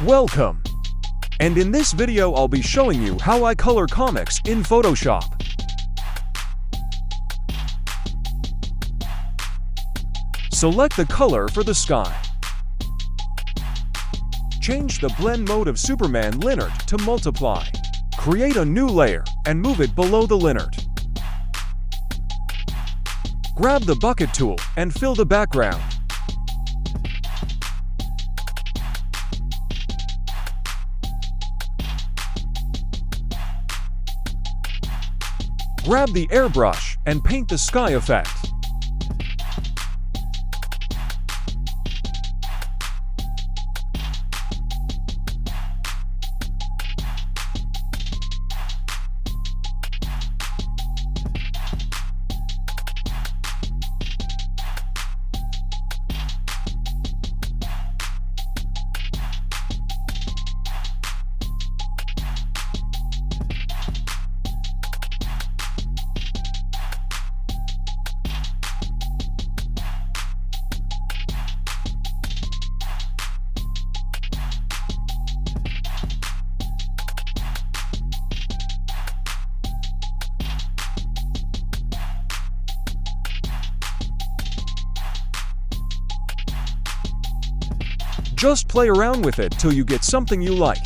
Welcome! And in this video I'll be showing you how I color comics in Photoshop. Select the color for the sky. Change the blend mode of Superman Lennart to multiply. Create a new layer and move it below the Lennart. Grab the bucket tool and fill the background. Grab the airbrush and paint the sky effect. Just play around with it till you get something you like.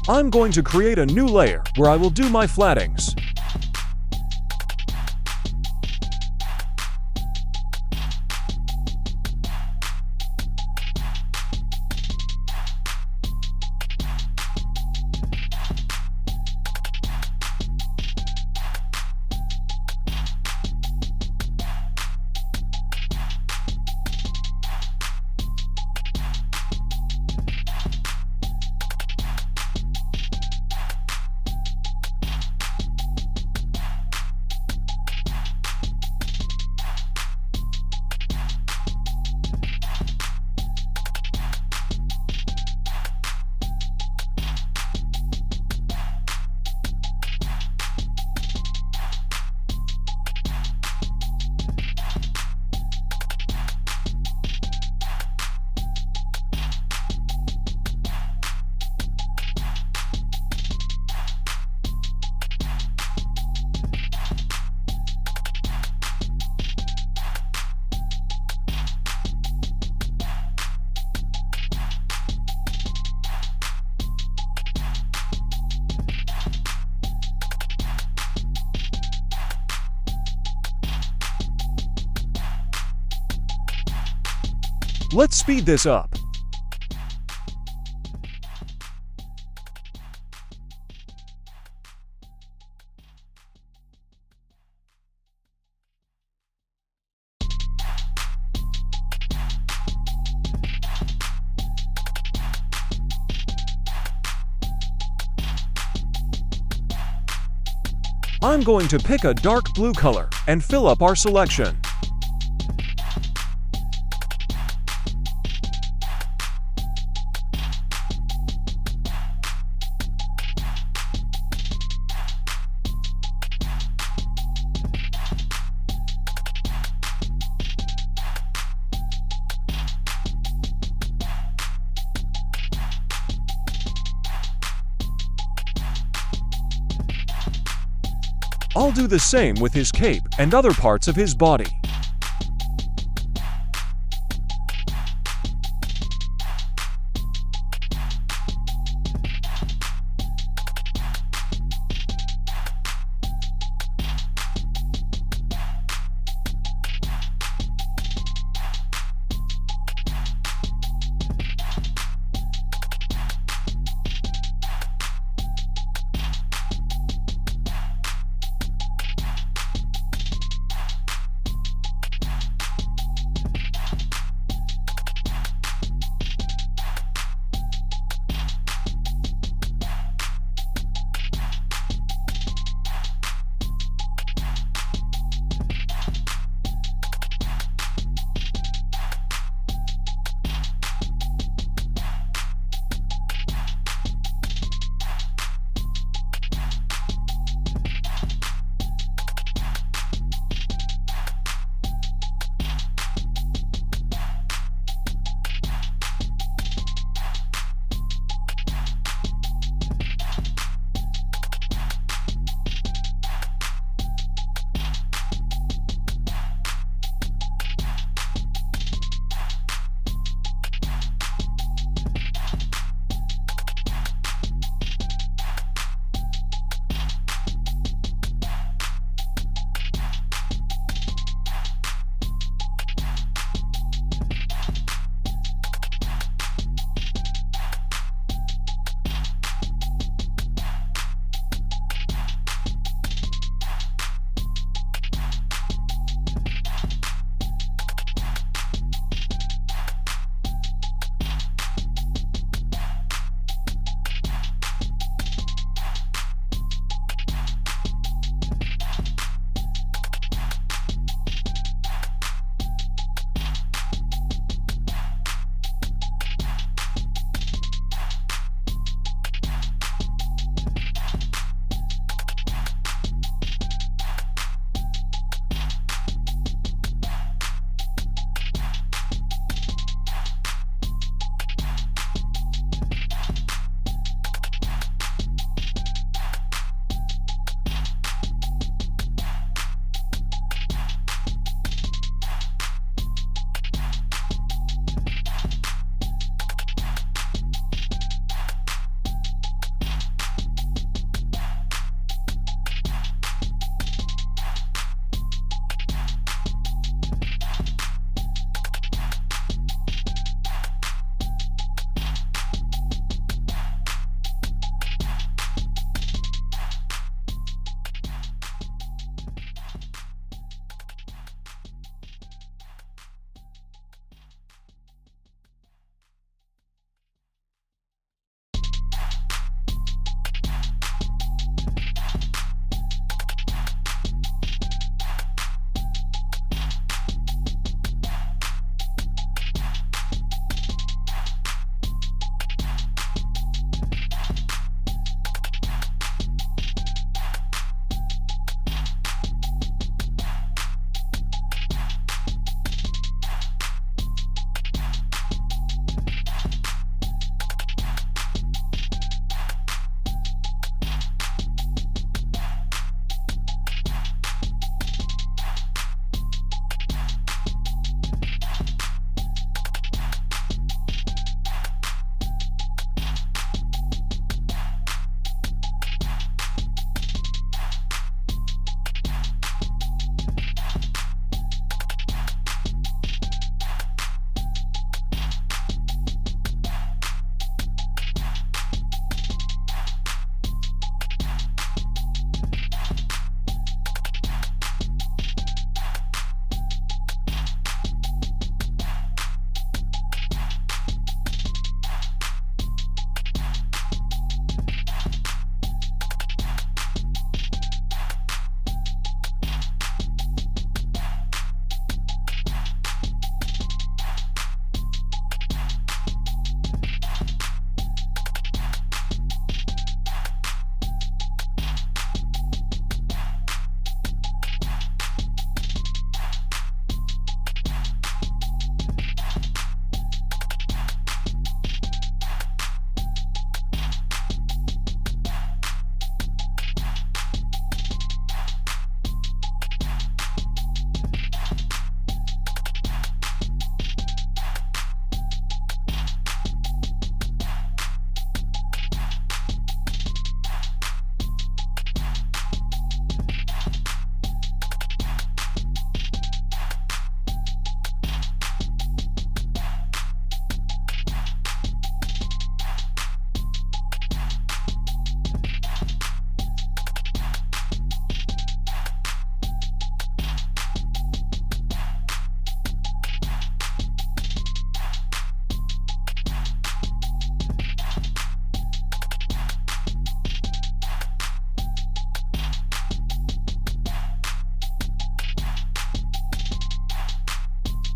I'm going to create a new layer where I will do my flattings. Let's speed this up. I'm going to pick a dark blue color and fill up our selection. I'll do the same with his cape and other parts of his body.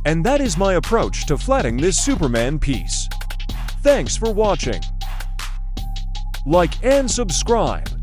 And that is my approach to flatting this Superman piece. Thanks for watching. Like and subscribe.